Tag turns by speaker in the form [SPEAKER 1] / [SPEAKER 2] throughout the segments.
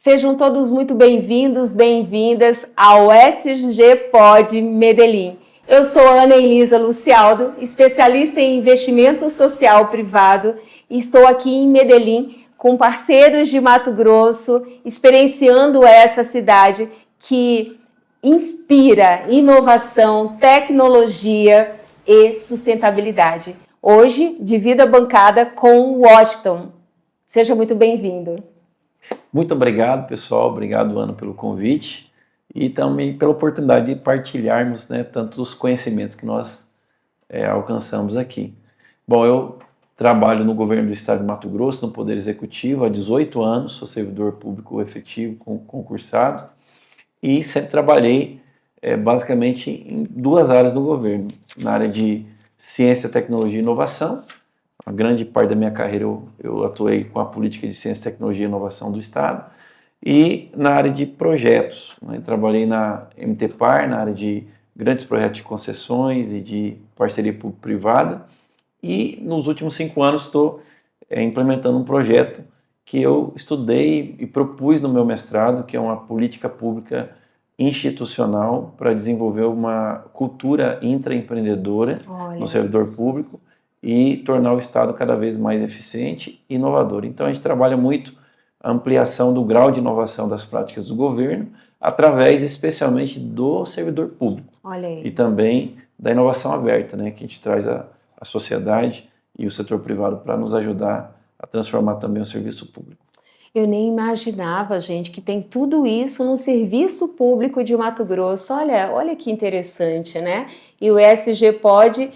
[SPEAKER 1] Sejam todos muito bem-vindos, bem-vindas ao SG Pod Medellín. Eu sou Ana Elisa Lucialdo, especialista em investimento social privado, e estou aqui em Medellín com parceiros de Mato Grosso, experienciando essa cidade que inspira inovação, tecnologia e sustentabilidade. Hoje, divido a bancada com o Washington. Seja muito bem-vindo.
[SPEAKER 2] Muito obrigado, pessoal. Obrigado, Ana, pelo convite e também pela oportunidade de partilharmos, tantos conhecimentos que nós alcançamos aqui. Bom, eu trabalho no governo do estado de Mato Grosso, no Poder Executivo, há 18 anos, sou servidor público efetivo, concursado, e sempre trabalhei basicamente em duas áreas do governo, na área de ciência, tecnologia e inovação. A grande parte da minha carreira eu atuei com a política de ciência, tecnologia e inovação do estado, e na área de projetos, trabalhei na MTPAR, na área de grandes projetos de concessões e de parceria público-privada, e nos últimos 5 anos estou implementando um projeto que eu estudei e propus no meu mestrado, que é uma política pública institucional para desenvolver uma cultura intraempreendedora no servidor público e tornar o Estado cada vez mais eficiente e inovador. Então a gente trabalha muito a ampliação do grau de inovação das práticas do governo, através especialmente do servidor público. E também da inovação aberta, que a gente traz a sociedade e o setor privado para nos ajudar a transformar também o serviço público.
[SPEAKER 1] Eu nem imaginava, gente, que tem tudo isso no serviço público de Mato Grosso. Olha que interessante, né? E o SG Pod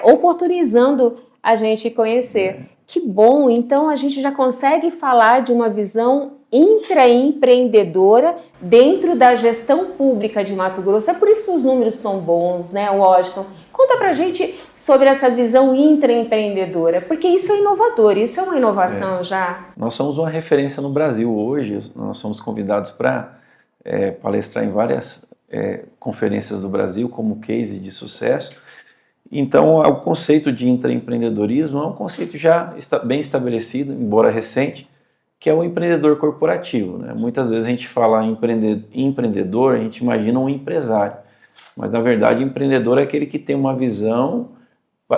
[SPEAKER 1] oportunizando a gente conhecer. Que bom! Então a gente já consegue falar de uma visão intraempreendedora dentro da gestão pública de Mato Grosso. É por isso que os números estão bons, né, Washington? Conta pra gente sobre essa visão intraempreendedora, porque isso é inovador, isso é uma inovação já.
[SPEAKER 2] Nós somos uma referência no Brasil hoje, nós somos convidados para palestrar em várias conferências do Brasil como case de sucesso. Então, o conceito de intraempreendedorismo é um conceito já bem estabelecido, embora recente, que é o empreendedor corporativo. Muitas vezes a gente fala em empreendedor, a gente imagina um empresário, mas na verdade empreendedor é aquele que tem uma visão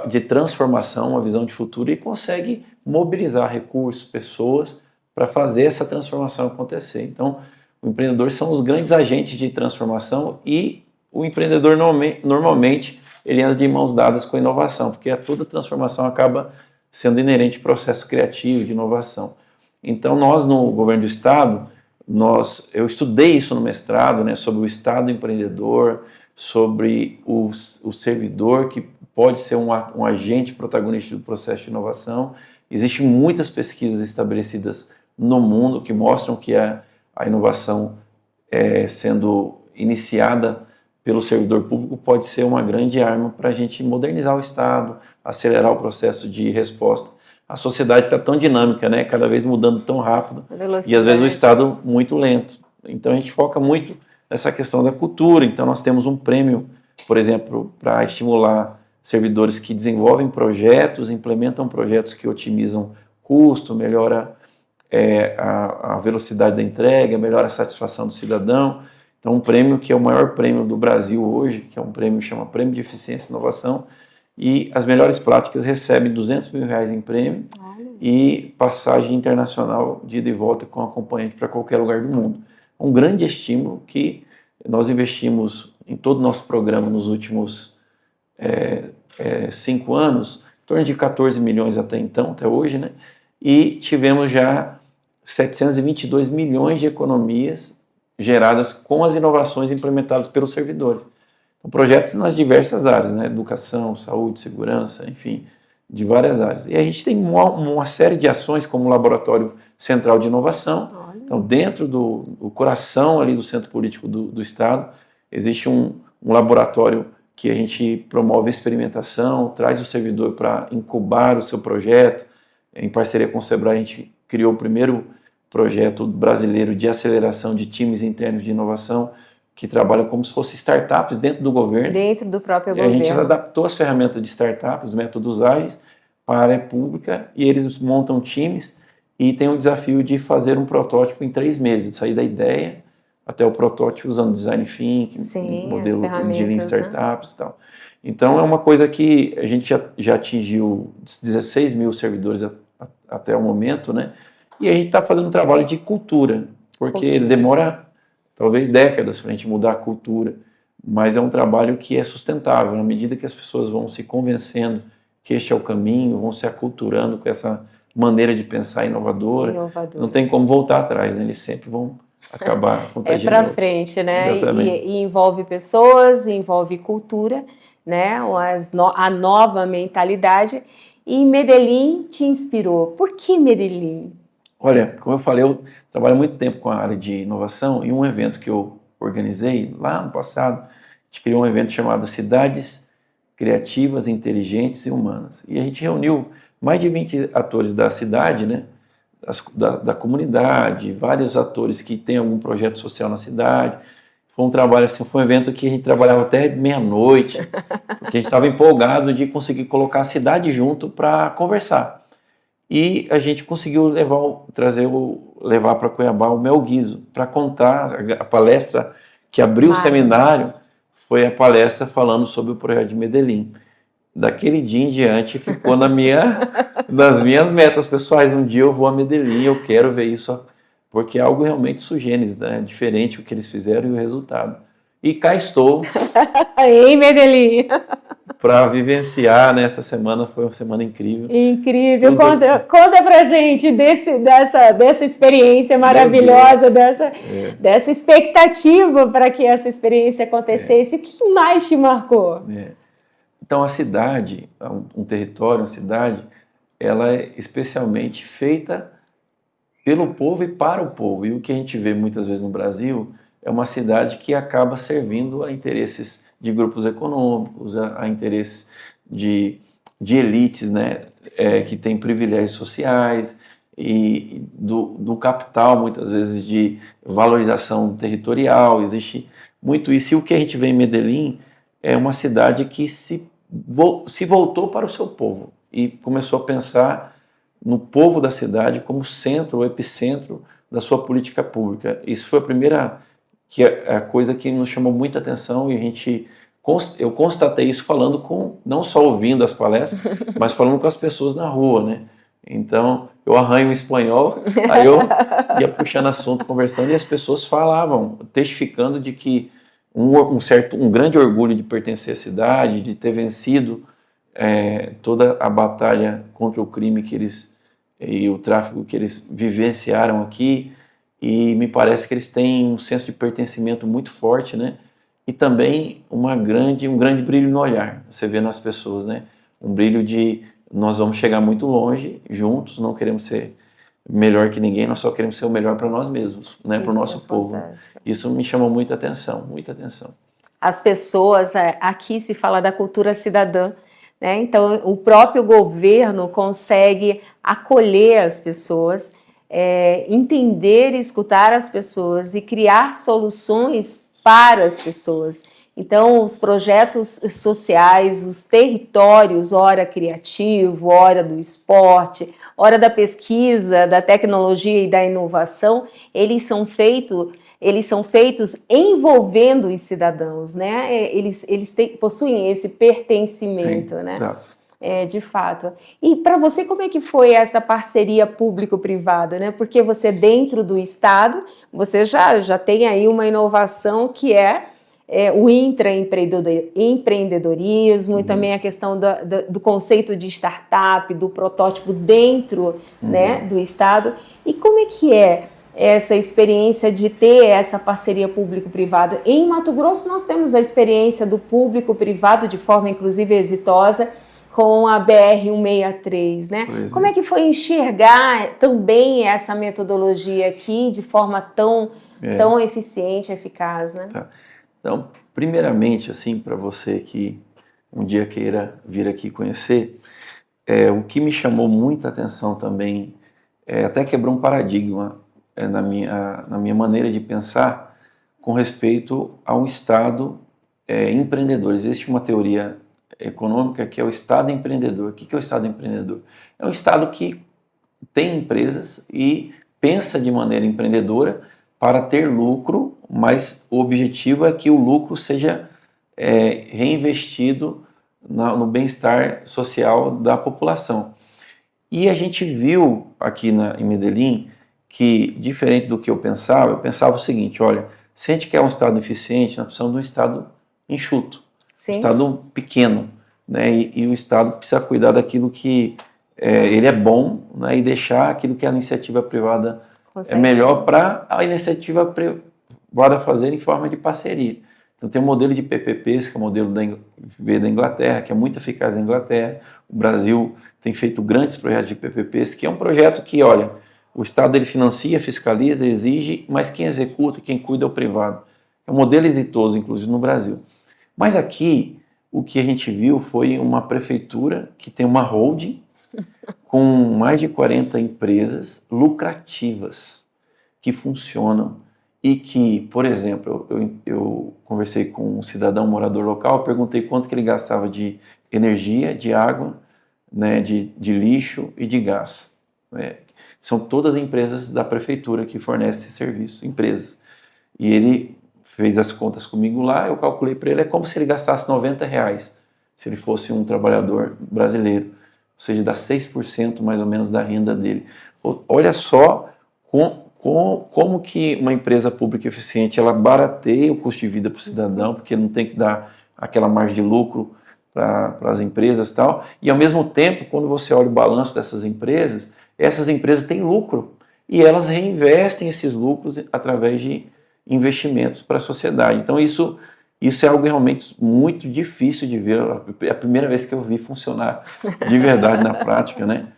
[SPEAKER 2] de transformação, uma visão de futuro e consegue mobilizar recursos, pessoas para fazer essa transformação acontecer. Então, o empreendedor são os grandes agentes de transformação e o empreendedor normalmente ele anda de mãos dadas com a inovação, porque toda transformação acaba sendo inerente ao processo criativo de inovação. Então, nós no governo do estado, eu estudei isso no mestrado, sobre o estado empreendedor, sobre o servidor que pode ser um agente protagonista do processo de inovação. Existem muitas pesquisas estabelecidas no mundo que mostram que a inovação sendo iniciada pelo servidor público pode ser uma grande arma para a gente modernizar o Estado, acelerar o processo de resposta. A sociedade está tão dinâmica, cada vez mudando tão rápido, e às vezes o Estado muito lento. Então a gente foca muito nessa questão da cultura. Então nós temos um prêmio, por exemplo, para estimular servidores que desenvolvem projetos, implementam projetos que otimizam custo, melhora a velocidade da entrega, melhora a satisfação do cidadão. Então, um prêmio que é o maior prêmio do Brasil hoje, que é um prêmio que chama Prêmio de Eficiência e Inovação, e as melhores práticas recebem R$200 mil em prêmio e passagem internacional de ida e volta com acompanhante para qualquer lugar do mundo. Um grande estímulo que nós investimos em todo o nosso programa nos últimos 5 anos, em torno de 14 milhões até hoje, e tivemos já 722 milhões de economias geradas com as inovações implementadas pelos servidores. Então, projetos nas diversas áreas, educação, saúde, segurança, enfim, de várias áreas. E a gente tem uma série de ações como o Laboratório Central de Inovação. Então, dentro do coração ali do Centro Político do Estado, existe um laboratório que a gente promove experimentação, traz o servidor para incubar o seu projeto. Em parceria com o Sebrae, a gente criou o primeiro projeto brasileiro de aceleração de times internos de inovação que trabalham como se fossem startups dentro do governo.
[SPEAKER 1] Dentro do próprio governo.
[SPEAKER 2] A gente adaptou as ferramentas de startups, os métodos ágeis, para a área pública, e eles montam times e tem o desafio de fazer um protótipo em 3 meses, sair da ideia até o protótipo usando design thinking,
[SPEAKER 1] Sim,
[SPEAKER 2] modelo de Lean
[SPEAKER 1] né?
[SPEAKER 2] Startups e tal. Então é uma coisa que a gente já atingiu 16 mil servidores até o momento, né? E a gente está fazendo um trabalho de cultura, porque ele demora talvez décadas para a gente mudar a cultura, mas é um trabalho que é sustentável, na medida que as pessoas vão se convencendo que este é o caminho, vão se aculturando com essa maneira de pensar inovadora, não tem como voltar atrás, né? Eles sempre vão acabar contagiando.
[SPEAKER 1] É para frente, né?
[SPEAKER 2] Exatamente.
[SPEAKER 1] E envolve pessoas, envolve cultura, né? A nova mentalidade. E Medellín te inspirou. Por que Medellín?
[SPEAKER 2] Olha, como eu falei, eu trabalho muito tempo com a área de inovação e um evento que eu organizei lá no passado, a gente criou um evento chamado Cidades Criativas, Inteligentes e Humanas. E a gente reuniu mais de 20 atores da cidade, né? Da comunidade, vários atores que têm algum projeto social na cidade. Foi um trabalho assim, foi um evento que a gente trabalhava até meia-noite, porque a gente estava empolgado de conseguir colocar a cidade junto para conversar. E a gente conseguiu levar para Cuiabá o Mel Guizo para contar a palestra que abriu o seminário, foi a palestra falando sobre o projeto de Medellín. Daquele dia em diante ficou nas minhas metas pessoais. Um dia eu vou a Medellín, eu quero ver isso, porque é algo realmente sui generis, né? Diferente o que eles fizeram e o resultado. E cá estou
[SPEAKER 1] em Medellín
[SPEAKER 2] para vivenciar, nessa semana, foi uma semana incrível.
[SPEAKER 1] Incrível, conta pra gente dessa experiência maravilhosa, dessa expectativa para que essa experiência acontecesse. O que mais te marcou?
[SPEAKER 2] Então a cidade, um território, uma cidade, ela é especialmente feita pelo povo e para o povo. E o que a gente vê muitas vezes no Brasil é uma cidade que acaba servindo a interesses de grupos econômicos, a interesses de elites, né, que têm privilégios sociais e do capital, muitas vezes de valorização territorial. Existe muito isso. E o que a gente vê em Medellín é uma cidade que se voltou para o seu povo e começou a pensar no povo da cidade como centro, o epicentro da sua política pública. Isso foi a coisa que nos chamou muita atenção e eu constatei isso não só ouvindo as palestras, mas falando com as pessoas na rua, né? Então, eu arranho em espanhol, aí eu ia puxando assunto, conversando, e as pessoas falavam, testificando de que um grande orgulho de pertencer à cidade, de ter vencido toda a batalha contra o crime e o tráfico que eles vivenciaram aqui, e me parece que eles têm um senso de pertencimento muito forte, né? E também um grande brilho no olhar, você vê nas pessoas, né? Um brilho de nós vamos chegar muito longe juntos, não queremos ser melhor que ninguém, nós só queremos ser o melhor para nós mesmos, né? Para o nosso povo. Isso me chamou muita atenção, muita atenção.
[SPEAKER 1] As pessoas, aqui se fala da cultura cidadã, né? Então o próprio governo consegue acolher as pessoas, entender e escutar as pessoas e criar soluções para as pessoas. Então, os projetos sociais, os territórios, ora criativo, ora do esporte, ora da pesquisa, da tecnologia e da inovação, eles são feitos envolvendo os cidadãos, né? Eles possuem esse pertencimento, né?
[SPEAKER 2] Exato.
[SPEAKER 1] De fato. E para você, como é que foi essa parceria público-privada, né? Porque você, dentro do Estado, você já tem aí uma inovação que é o intraempreendedorismo, e também a questão do conceito de startup, do protótipo dentro, né, do Estado. E como é que é essa experiência de ter essa parceria público-privada? Em Mato Grosso nós temos a experiência do público-privado de forma inclusive exitosa com a BR-163, né? Como é que foi enxergar também essa metodologia aqui de forma tão eficiente, eficaz, né?
[SPEAKER 2] Tá. Então, primeiramente, assim, para você que um dia queira vir aqui conhecer, o que me chamou muita atenção também, até quebrou um paradigma na minha maneira de pensar com respeito a um Estado empreendedor. Existe uma teoria econômica que é o Estado empreendedor. O que é o Estado empreendedor? É um Estado que tem empresas e pensa de maneira empreendedora para ter lucro, mas o objetivo é que o lucro seja reinvestido no bem-estar social da população. E a gente viu aqui em Medellín que, diferente do que eu pensava o seguinte, olha, se a gente quer um Estado eficiente, nós precisamos de um Estado enxuto, um Estado pequeno, né? E o Estado precisa cuidar daquilo que ele é bom, né? E deixar aquilo que a iniciativa privada é melhor para a iniciativa privada fazer em forma de parceria. Então tem o modelo de PPPs, que é o modelo da Inglaterra, que é muito eficaz na Inglaterra. O Brasil tem feito grandes projetos de PPPs, que é um projeto que, olha, o Estado ele financia, fiscaliza, exige, mas quem executa, quem cuida é o privado. É um modelo exitoso, inclusive, no Brasil. Mas aqui, o que a gente viu foi uma prefeitura que tem uma holding com mais de 40 empresas lucrativas que funcionam e que, por exemplo, eu conversei com um cidadão morador local, perguntei quanto que ele gastava de energia, de água, né, de lixo e de gás. Né? São todas empresas da prefeitura que fornecem esse serviço, empresas. E ele fez as contas comigo lá, eu calculei para ele, é como se ele gastasse R$90, se ele fosse um trabalhador brasileiro. Ou seja, dá 6% mais ou menos da renda dele. Olha só como que uma empresa pública eficiente, ela barateia o custo de vida para o cidadão, porque não tem que dar aquela margem de lucro para as empresas e tal. E ao mesmo tempo, quando você olha o balanço dessas empresas, essas empresas têm lucro e elas reinvestem esses lucros através de investimentos para a sociedade. Então isso é algo realmente muito difícil de ver. É a primeira vez que eu vi funcionar de verdade na prática, né?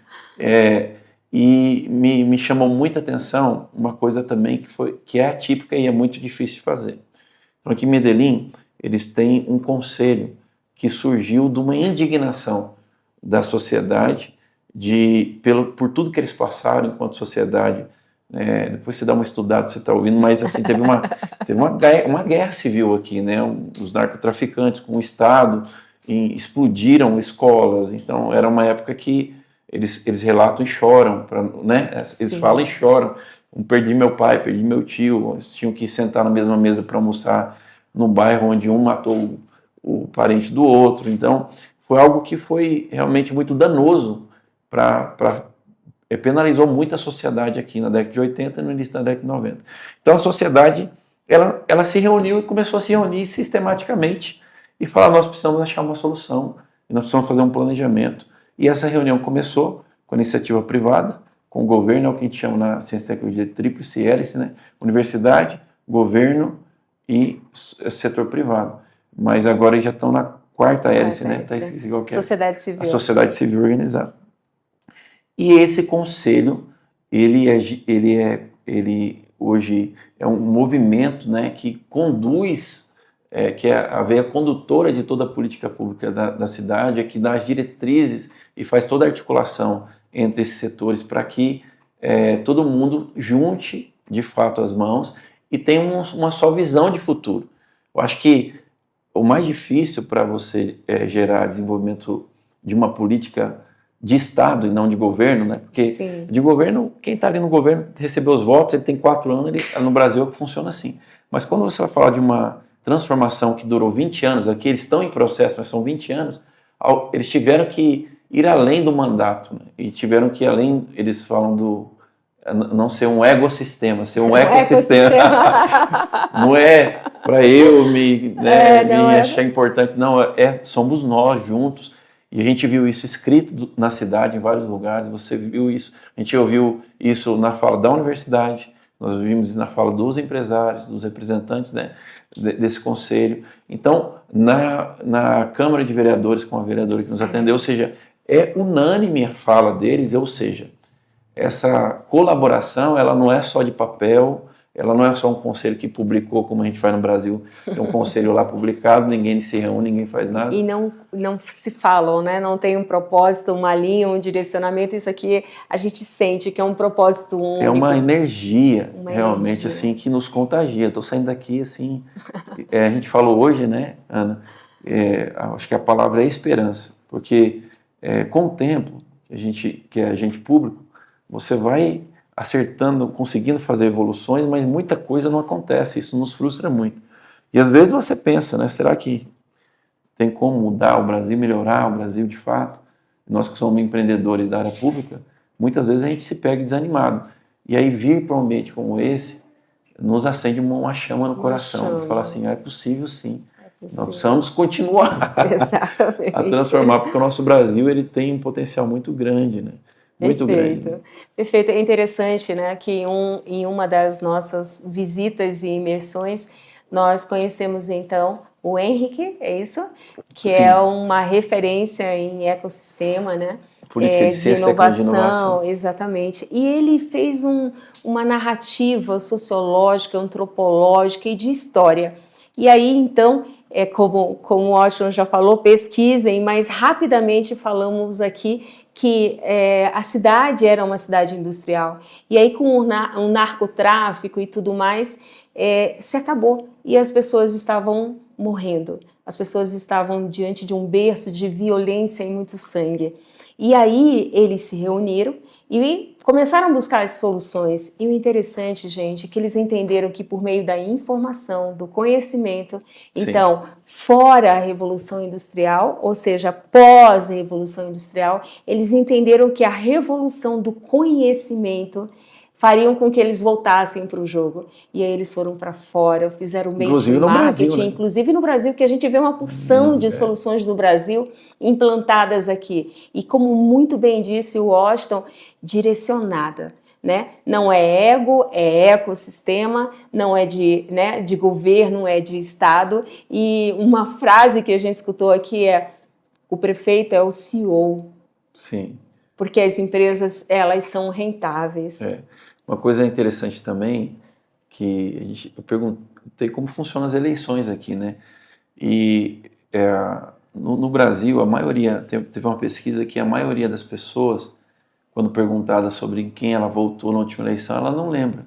[SPEAKER 2] E me chamou muita atenção uma coisa também que é atípica e é muito difícil de fazer. Então aqui em Medellín, eles têm um conselho que surgiu de uma indignação da sociedade por tudo que eles passaram enquanto sociedade. Depois você dá uma estudada, você está ouvindo, mas assim, teve uma guerra civil aqui, né? Os narcotraficantes com o Estado explodiram escolas. Então era uma época que eles relatam e choram, né? Eles falam e choram. Perdi meu pai, perdi meu tio, eles tinham que sentar na mesma mesa para almoçar no bairro onde um matou o parente do outro. Então foi algo que foi realmente muito danoso penalizou muito a sociedade aqui na década de 80 e no início da década de 90. Então a sociedade ela se reuniu e começou a se reunir sistematicamente e falar, nós precisamos achar uma solução, e nós precisamos fazer um planejamento. E essa reunião começou com a iniciativa privada, com o governo, é o que a gente chama na ciência e tecnologia de tríplice hélice, né? Universidade, governo e setor privado. Mas agora já estão na quarta hélice, né? Tá igual que
[SPEAKER 1] Sociedade civil.
[SPEAKER 2] A sociedade civil organizada. E esse conselho, ele hoje é um movimento, né, que conduz, que é a veia condutora de toda a política pública da cidade, é que dá as diretrizes e faz toda a articulação entre esses setores para que todo mundo junte, de fato, as mãos e tenha uma só visão de futuro. Eu acho que o mais difícil para você gerar desenvolvimento de uma política de Estado e não de governo, né? Porque Sim. de governo, quem está ali no governo recebeu os votos, ele tem 4 anos, no Brasil funciona assim. Mas quando você vai falar de uma transformação que durou 20 anos, aqui eles estão em processo, mas são 20 anos, eles tiveram que ir além do mandato, né? E tiveram que ir além, eles falam não ser um ecossistema, ser um ecossistema. Não é para eu me achar importante, não, somos nós juntos. E a gente viu isso escrito na cidade, em vários lugares, você viu isso, a gente ouviu isso na fala da universidade, nós vimos isso na fala dos empresários, dos representantes, né, desse conselho. Então, na Câmara de Vereadores, com a vereadora que nos atendeu, ou seja, é unânime a fala deles, ou seja, essa colaboração, ela não é só de papel, ela não é só um conselho que publicou, como a gente faz no Brasil, tem um conselho lá publicado, ninguém se reúne, ninguém faz nada.
[SPEAKER 1] E não se falam, né? Não tem um propósito, uma linha, um direcionamento, isso aqui a gente sente que é um propósito único.
[SPEAKER 2] É uma energia, realmente, assim, que nos contagia. Estou saindo daqui, assim, a gente falou hoje, né, Ana, acho que a palavra é esperança, porque com o tempo que a gente público, você vai acertando, conseguindo fazer evoluções, mas muita coisa não acontece, isso nos frustra muito. E às vezes você pensa, né, será que tem como mudar o Brasil, melhorar o Brasil de fato? Nós que somos empreendedores da área pública, muitas vezes a gente se pega desanimado. E aí vir para um ambiente como esse, nos acende uma chama no coração, de falar assim, é possível sim. Nós precisamos continuar a transformar, porque o nosso Brasil ele tem um potencial muito grande, né? Muito grande. Né?
[SPEAKER 1] Perfeito. É interessante, né, que em uma das nossas visitas e imersões, nós conhecemos então o Henrique, é isso? Que Sim. é uma referência em ecossistema, né?
[SPEAKER 2] Política de ciência, tecnologia e inovação.
[SPEAKER 1] Exatamente. E ele fez uma narrativa sociológica, antropológica e de história. E aí, então, como o Washington já falou, pesquisem, mas rapidamente falamos aqui que a cidade era uma cidade industrial. E aí, com o narcotráfico e tudo mais, se acabou. E as pessoas estavam morrendo. As pessoas estavam diante de um berço de violência e muito sangue. E aí, eles se reuniram e começaram a buscar as soluções. E o interessante, gente, é que eles entenderam que por meio da informação, do conhecimento, então, fora a Revolução Industrial, ou seja, pós a Revolução Industrial, eles entenderam que a revolução do conhecimento fariam com que eles voltassem para o jogo. E aí eles foram para fora, fizeram meio de marketing, inclusive no Brasil, que a gente vê uma porção de soluções no Brasil implantadas aqui. E como muito bem disse o Washington, direcionada. Né? Não é ego, é ecossistema, não é de governo, é de Estado. E uma frase que a gente escutou aqui é: o prefeito é o CEO.
[SPEAKER 2] Sim.
[SPEAKER 1] Porque as empresas, elas são rentáveis.
[SPEAKER 2] Uma coisa interessante também, que eu perguntei como funcionam as eleições aqui, né? E no Brasil, a maioria, teve uma pesquisa que a maioria das pessoas, quando perguntada sobre em quem ela votou na última eleição, ela não lembra.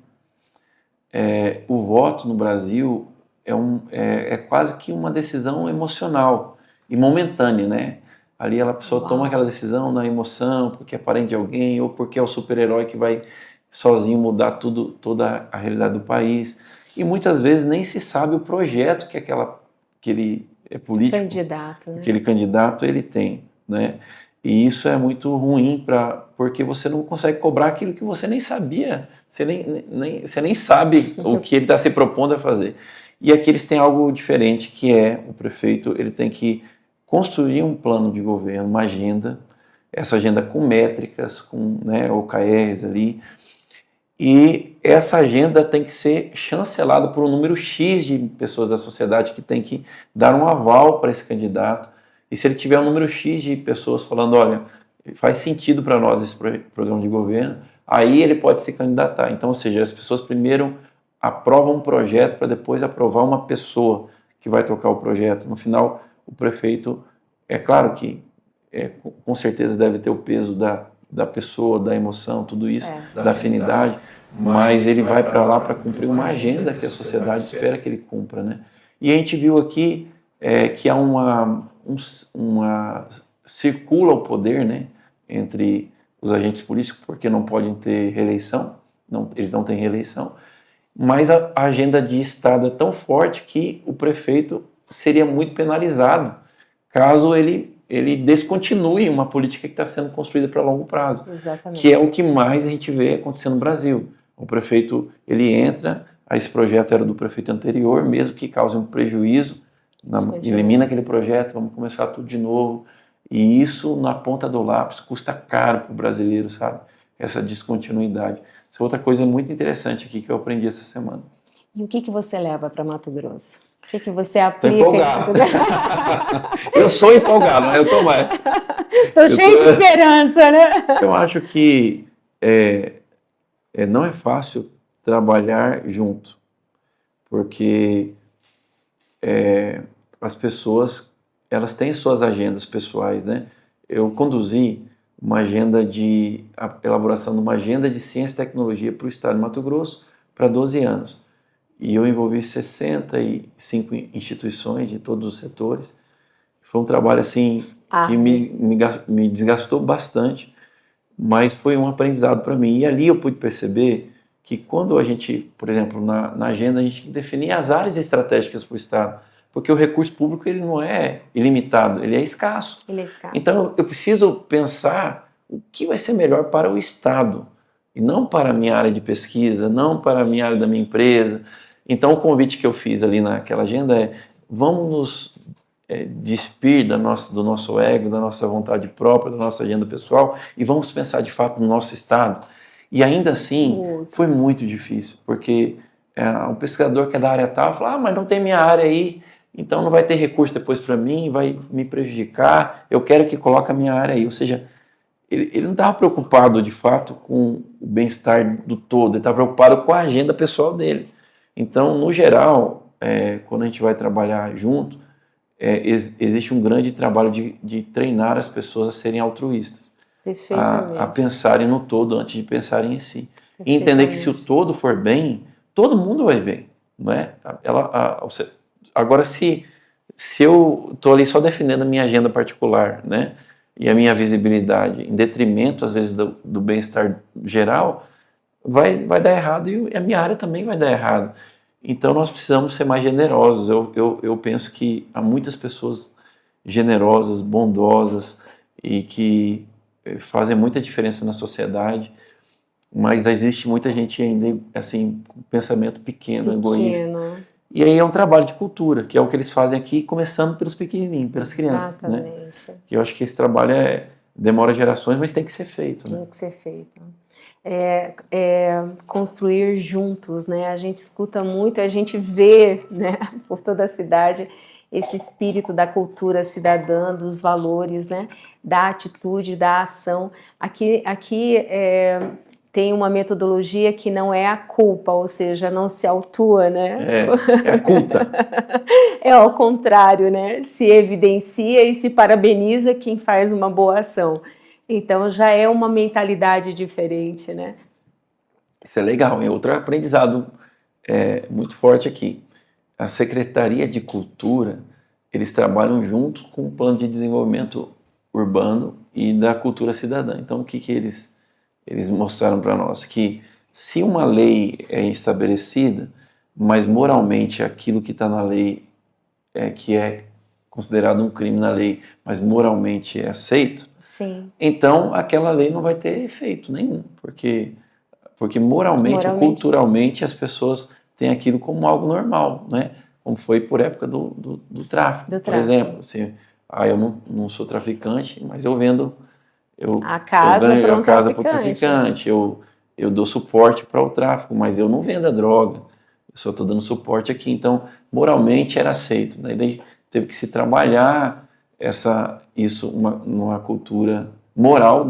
[SPEAKER 2] O voto no Brasil é quase que uma decisão emocional e momentânea, né? Ali a pessoa toma aquela decisão na emoção, porque é parente de alguém, ou porque é o super-herói que vai sozinho mudar toda a realidade do país. E muitas vezes nem se sabe o projeto que aquele político, aquele candidato ele tem, né? E isso é muito ruim, porque você não consegue cobrar aquilo que você nem sabia, você nem sabe o que ele está se propondo a fazer. E aqui eles têm algo diferente, que o prefeito ele tem que construir um plano de governo, uma agenda, essa agenda com métricas, com OKRs ali, e essa agenda tem que ser chancelada por um número X de pessoas da sociedade que tem que dar um aval para esse candidato, e se ele tiver um número X de pessoas falando, olha, faz sentido para nós esse programa de governo, aí ele pode se candidatar. Então, ou seja, as pessoas primeiro aprovam um projeto para depois aprovar uma pessoa que vai tocar o projeto. No final, o prefeito, é claro que com certeza deve ter o peso da pessoa, da emoção, tudo isso, da afinidade, mas ele vai para lá para cumprir uma agenda que a sociedade espera que ele cumpra, né? E a gente viu aqui que há circula o poder, né, entre os agentes políticos, porque não podem ter reeleição, eles não têm reeleição, mas a agenda de Estado é tão forte que o prefeito seria muito penalizado caso ele descontinue uma política que está sendo construída para longo prazo.
[SPEAKER 1] Exatamente.
[SPEAKER 2] Que é o que mais a gente vê acontecendo no Brasil. O prefeito, ele entra, esse projeto era do prefeito anterior, mesmo que cause um prejuízo, elimina aquele projeto, vamos começar tudo de novo. E isso, na ponta do lápis, custa caro para o brasileiro, sabe? Essa descontinuidade. Essa é outra coisa muito interessante aqui que eu aprendi essa semana.
[SPEAKER 1] E o que você leva para Mato Grosso? O que você aplica?
[SPEAKER 2] Estou empolgado. Eu sou empolgado, mas eu estou mais.
[SPEAKER 1] Estou cheio de esperança, né?
[SPEAKER 2] Eu acho que não é fácil trabalhar junto, porque as pessoas, elas têm suas agendas pessoais, né? Eu conduzi uma agenda a elaboração de uma agenda de ciência e tecnologia para o estado de Mato Grosso para 12 anos. E eu envolvi 65 instituições de todos os setores. Foi um trabalho assim que me desgastou bastante, mas foi um aprendizado para mim. E ali eu pude perceber que quando a gente, por exemplo, na agenda, a gente definia as áreas estratégicas para o Estado, porque o recurso público ele não é ilimitado, ele é escasso.
[SPEAKER 1] Ele é escasso.
[SPEAKER 2] Então eu preciso pensar o que vai ser melhor para o Estado, e não para a minha área de pesquisa, não para a minha área da minha empresa. Então o convite que eu fiz ali naquela agenda é: vamos nos despir do nosso ego, da nossa vontade própria, da nossa agenda pessoal, e vamos pensar de fato no nosso Estado. E ainda assim, foi muito difícil, porque o pesquisador que é da área tal fala: mas não tem minha área aí, então não vai ter recurso depois para mim, vai me prejudicar, eu quero que coloque a minha área aí. Ou seja, ele não estava preocupado de fato com o bem-estar do todo, ele estava preocupado com a agenda pessoal dele. Então, no geral, quando a gente vai trabalhar junto, existe um grande trabalho de treinar as pessoas a serem altruístas, a pensarem no todo antes de pensarem em si. E entender que se o todo for bem, todo mundo vai bem. Não é? Agora, se eu estou ali só defendendo a minha agenda particular, né, e a minha visibilidade, em detrimento, às vezes, do bem-estar geral, vai dar errado, e a minha área também vai dar errado. Então nós precisamos ser mais generosos. Eu penso que há muitas pessoas generosas, bondosas e que fazem muita diferença na sociedade, mas existe muita gente ainda assim com pensamento pequeno, egoísta. E aí é um trabalho de cultura, que é o que eles fazem aqui, começando pelos pequenininhos, pelas crianças. Né? Que eu acho que esse trabalho demora gerações, mas tem que ser feito. Né?
[SPEAKER 1] Tem que ser feito. Construir juntos, né? A gente escuta muito, a gente vê, né, por toda a cidade esse espírito da cultura cidadã, dos valores, né, da atitude, da ação. Aqui tem uma metodologia que não é a culpa, ou seja, não se autua, né?
[SPEAKER 2] É a culpa.
[SPEAKER 1] É ao contrário, né? Se evidencia e se parabeniza quem faz uma boa ação. Então já é uma mentalidade diferente, né?
[SPEAKER 2] Isso é legal, é outro aprendizado muito forte aqui. A Secretaria de Cultura, eles trabalham junto com o Plano de Desenvolvimento Urbano e da Cultura Cidadã. Então o que eles mostraram para nós? Que se uma lei é estabelecida, mas moralmente aquilo que está na lei que é considerado um crime na lei, mas moralmente é aceito,
[SPEAKER 1] sim,
[SPEAKER 2] então aquela lei não vai ter efeito nenhum, porque moralmente, culturalmente, as pessoas têm aquilo como algo normal, né? Como foi por época do tráfico. Por exemplo, assim, eu não sou traficante, mas eu vendo
[SPEAKER 1] a casa para o
[SPEAKER 2] traficante, eu dou suporte para o tráfico, mas eu não vendo a droga, eu só estou dando suporte aqui. Então, moralmente era aceito. Daí teve que se trabalhar isso numa cultura moral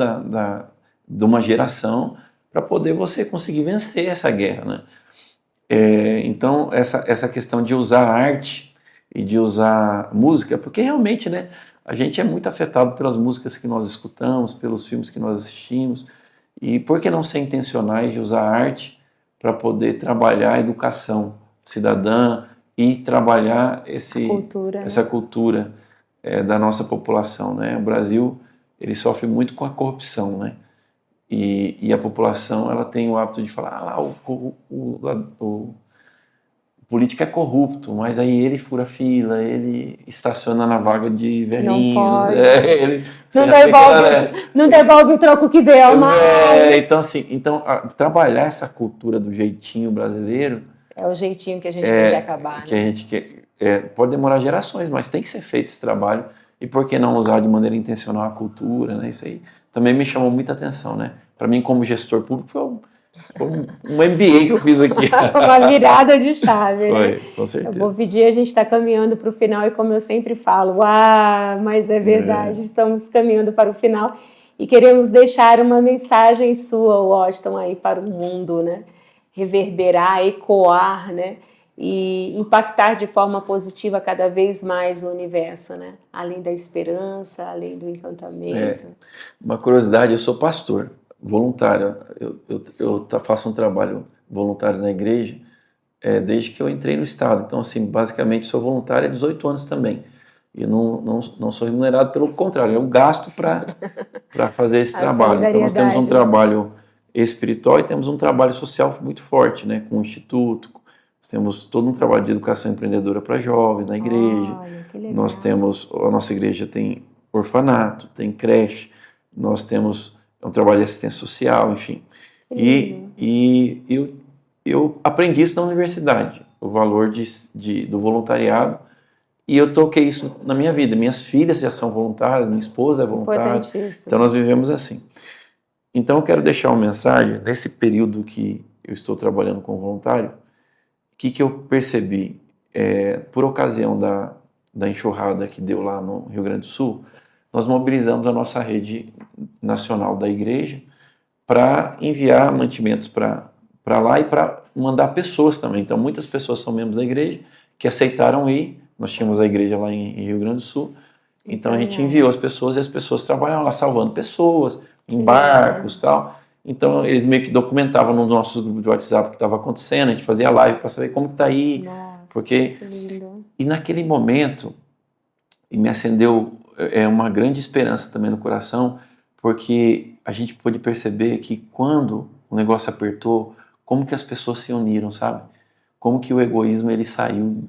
[SPEAKER 2] de uma geração para poder você conseguir vencer essa guerra, né? Então, essa questão de usar arte e de usar música, porque realmente, né, a gente é muito afetado pelas músicas que nós escutamos, pelos filmes que nós assistimos, e por que não ser intencionais de usar a arte para poder trabalhar a educação cidadã e trabalhar essa cultura da nossa população, né? O Brasil, ele sofre muito com a corrupção, né? E a população, ela tem o hábito de falar: o político é corrupto, mas aí ele fura fila, ele estaciona na vaga de velhinhos.
[SPEAKER 1] Não pode.
[SPEAKER 2] Ele
[SPEAKER 1] não devolve o troco que deu, mas...
[SPEAKER 2] Então, trabalhar essa cultura do jeitinho brasileiro...
[SPEAKER 1] É o jeitinho que a gente tem que acabar.
[SPEAKER 2] Que a gente pode demorar gerações, mas tem que ser feito esse trabalho. E por que não usar de maneira intencional a cultura, né? Isso aí também me chamou muita atenção, né? Para mim, como gestor público, foi um MBA que eu fiz aqui.
[SPEAKER 1] Uma virada de chave, né?
[SPEAKER 2] Foi, com certeza.
[SPEAKER 1] Eu vou pedir, a gente está caminhando para o final e como eu sempre falo, mas é verdade, estamos caminhando para o final e queremos deixar uma mensagem sua, Washington, aí para o mundo, né? Reverberar, ecoar, né? E impactar de forma positiva cada vez mais o universo, né? Além da esperança, além do encantamento.
[SPEAKER 2] Uma curiosidade, eu sou pastor voluntário, eu faço um trabalho voluntário na igreja desde que eu entrei no Estado, então assim, basicamente sou voluntário há 18 anos também, E não sou remunerado, pelo contrário, eu gasto para fazer esse trabalho. Então nós temos um trabalho espiritual e temos um trabalho social muito forte, né, com o Instituto. Nós temos todo um trabalho de educação empreendedora para jovens na igreja.
[SPEAKER 1] Olha, que legal.
[SPEAKER 2] Nós temos, a nossa igreja tem orfanato, tem creche, nós temos um trabalho de assistência social, enfim. E eu aprendi isso na universidade, o valor do voluntariado, e eu toquei isso na minha vida. Minhas filhas já são voluntárias, minha esposa é voluntária, então nós vivemos assim. Então eu quero deixar uma mensagem, nesse período que eu estou trabalhando como voluntário, que eu percebi, por ocasião da enxurrada que deu lá no Rio Grande do Sul, nós mobilizamos a nossa rede nacional da igreja para enviar mantimentos para lá e para mandar pessoas também. Então muitas pessoas são membros da igreja que aceitaram ir. Nós tínhamos a igreja lá em Rio Grande do Sul, então a gente enviou as pessoas e as pessoas trabalharam lá salvando pessoas, em barcos e tal. Então eles meio que documentavam nos nossos grupos de WhatsApp o que estava acontecendo, a gente fazia live para saber como está aí.
[SPEAKER 1] Nossa,
[SPEAKER 2] porque...
[SPEAKER 1] que lindo. E
[SPEAKER 2] naquele momento me acendeu uma grande esperança também no coração, porque a gente pôde perceber que quando o negócio apertou, como que as pessoas se uniram, sabe? Como que o egoísmo ele saiu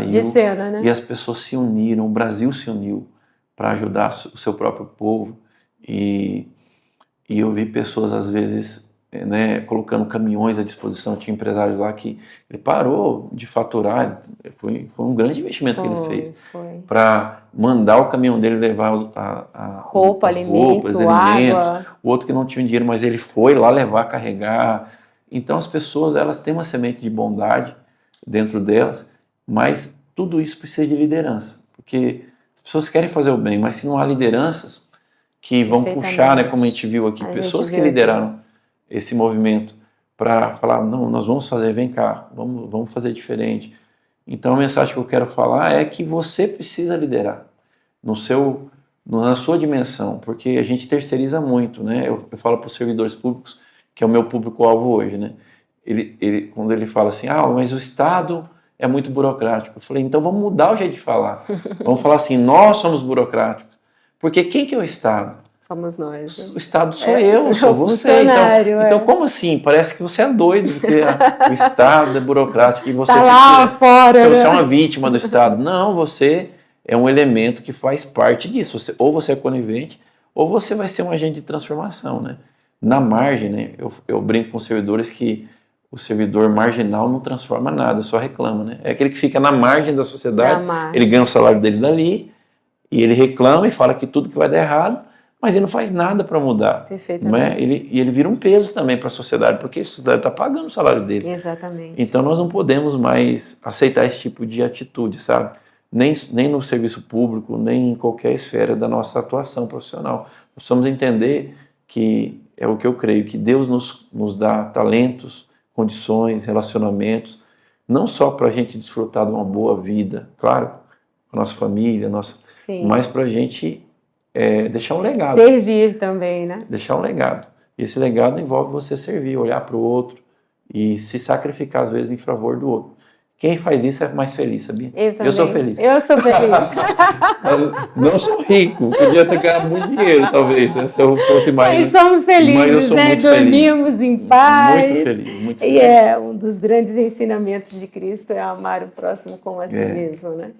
[SPEAKER 1] de cena, né?
[SPEAKER 2] E as pessoas se uniram, o Brasil se uniu para ajudar o seu próprio povo. E eu vi pessoas, às vezes, né, colocando caminhões à disposição. Tinha empresários lá que ele parou de faturar. Foi um grande investimento que ele fez para mandar o caminhão dele levar
[SPEAKER 1] roupas, alimentos, água.
[SPEAKER 2] O outro que não tinha dinheiro, mas ele foi lá levar, carregar. Então as pessoas, elas têm uma semente de bondade dentro delas, mas tudo isso precisa de liderança, porque as pessoas querem fazer o bem, mas se não há lideranças que vão puxar, né, como a gente viu aqui, pessoas que lideraram esse movimento para falar, não, nós vamos fazer, vem cá, vamos fazer diferente. Então a mensagem que eu quero falar é que você precisa liderar na sua dimensão, porque a gente terceiriza muito, né? Eu falo para os servidores públicos, que é o meu público-alvo hoje, né? Quando ele fala assim, mas o Estado é muito burocrático. Eu falei, então vamos mudar o jeito de falar. Vamos falar assim, nós somos burocráticos. Porque quem que é o Estado?
[SPEAKER 1] Somos nós.
[SPEAKER 2] O Estado sou eu, sou você. Então, como assim? Parece que você é doido, porque o Estado é burocrático e você
[SPEAKER 1] fora,
[SPEAKER 2] você é uma vítima do Estado. Não, você é um elemento que faz parte disso. Ou você é conivente, ou você vai ser um agente de transformação, né? Na margem, né? Eu brinco com os servidores que o servidor marginal não transforma nada, só reclama, né? É aquele que fica na margem da sociedade, ele ganha o salário dele dali, e ele reclama e fala que tudo que vai dar errado, mas ele não faz nada para mudar.
[SPEAKER 1] Perfeitamente.
[SPEAKER 2] Não é? Ele vira um peso também para a sociedade, porque a sociedade está pagando o salário dele.
[SPEAKER 1] Exatamente.
[SPEAKER 2] Então nós não podemos mais aceitar esse tipo de atitude, sabe? Nem no serviço público, nem em qualquer esfera da nossa atuação profissional. Nós precisamos entender que é o que eu creio, que Deus nos dá talentos, condições, relacionamentos, não só para a gente desfrutar de uma boa vida, claro, com a nossa família, mas para a gente deixar um legado.
[SPEAKER 1] Servir também, né?
[SPEAKER 2] Deixar um legado. E esse legado envolve você servir, olhar para o outro e se sacrificar, às vezes, em favor do outro. Quem faz isso é mais feliz, sabia?
[SPEAKER 1] Eu sou feliz. Eu sou feliz.
[SPEAKER 2] Não sou rico, podia ter ganhado muito dinheiro, talvez, né? Se eu fosse mais.
[SPEAKER 1] Mas somos felizes, né? Dormimos em paz.
[SPEAKER 2] Muito feliz, muito
[SPEAKER 1] feliz.
[SPEAKER 2] E
[SPEAKER 1] um dos grandes ensinamentos de Cristo é amar o próximo como a si mesmo, né?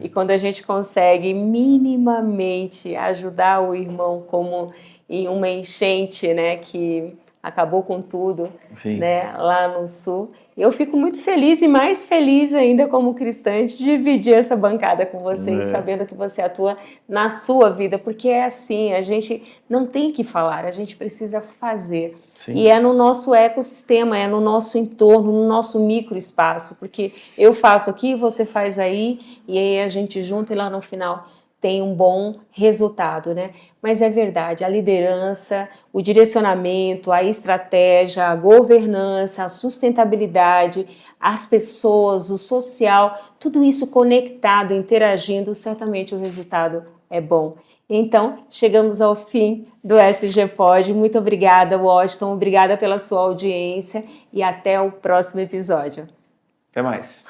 [SPEAKER 1] E quando a gente consegue minimamente ajudar o irmão, como em uma enchente, né? Que acabou com tudo, né, lá no Sul. Eu fico muito feliz e mais feliz ainda como cristã de dividir essa bancada com vocês, sabendo que você atua na sua vida, porque é assim, a gente não tem que falar, a gente precisa fazer. E é no nosso ecossistema, é no nosso entorno, no nosso microespaço, porque eu faço aqui, você faz aí, e aí a gente junta e lá no final tem um bom resultado, né? Mas é verdade, a liderança, o direcionamento, a estratégia, a governança, a sustentabilidade, as pessoas, o social, tudo isso conectado, interagindo, certamente o resultado é bom. Então, chegamos ao fim do SG Pod. Muito obrigada, Washington, obrigada pela sua audiência e até o próximo episódio.
[SPEAKER 2] Até mais.